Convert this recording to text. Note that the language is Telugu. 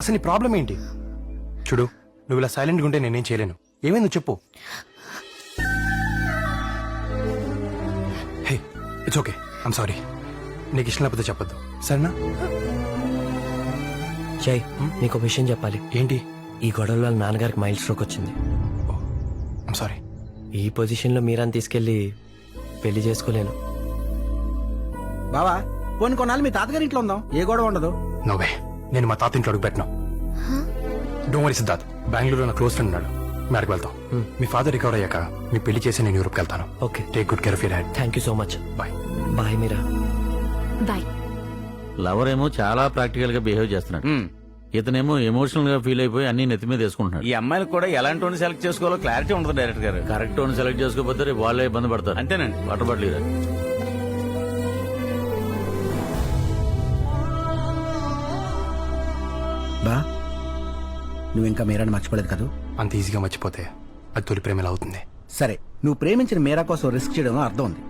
అసలు నీ ప్రాబ్లం ఏంటి? చూడు, నువ్వు ఇలా సైలెంట్గా ఉంటే నేనేం చేయలేను. ఏమైంది చెప్పు. హే, ఇట్స్ ఓకే, ఐమ్ సారీ. నీకు ఇష్టం లేకపోతే చెప్పొద్దు, సరేనా? జై, నీకు విషయం చెప్పాలి. ఏంటి? ఈ గొడవల వల్ల నాన్నగారికి మైల్డ్ స్ట్రోక్ వచ్చింది. I'm sorry. ఈ పొజిషన్లో మీరాని తీసుకెళ్లి పెళ్లి చేసుకోలేను. బావా, పోనీ కొన్నాళ్ళు మీ తాతగారి ఇంట్లో ఉందాం, ఏ గొడవ ఉండదు. నోవే, నేను మా తాత ఇంట్లో అడుగు పెట్టను. డోంట్ వరీ సిద్ధార్థ్, బెంగళూరులో నా క్లోజ్ ఫ్రెండ్ ఉన్నాడు, మేడకు వెళ్తాం. మీ ఫాదర్ రికవర్ అయ్యాక మీ పెళ్లి చేసి నేను యూరోప్కి వెళ్తాను. Okay, take good care of your head. Thank you so much. Bye. Bye Meera. Bye. Lover ఏమో చాలా ప్రాక్టికల్ గా బిహేవ్ చేస్తున్నాడు, ఇతనేమో ఎమోషనల్ గా ఫీల్ అయిపోయి అన్ని నెత్తి మీద వేసుకుంటున్నాడు. ఈ అమ్మాయిలకు కూడా ఎలాంటి వాడిని సెలెక్ట్ చేసుకోవాలో క్లారిటీ ఉండదు డైరెక్టర్ గారు. కరెక్ట్ వన్ సెలెక్ట్ చేసుకోకపోతే రేపు వాళ్ళే ఇబ్బంది పడతారు. అంతేనండి. వాటర్ బాటిల్ ఇరా. బా, నువ్వు ఇంకా మీరాని మర్చిపోలేదు కదా? అంత ఈజీగా మర్చిపోతే అది తొలి ప్రేమ ఎలా అవుతుంది? సరే, నువ్వు ప్రేమించిన మీరా కోసం రిస్క్ చేయడంలో అర్థం ఉంది.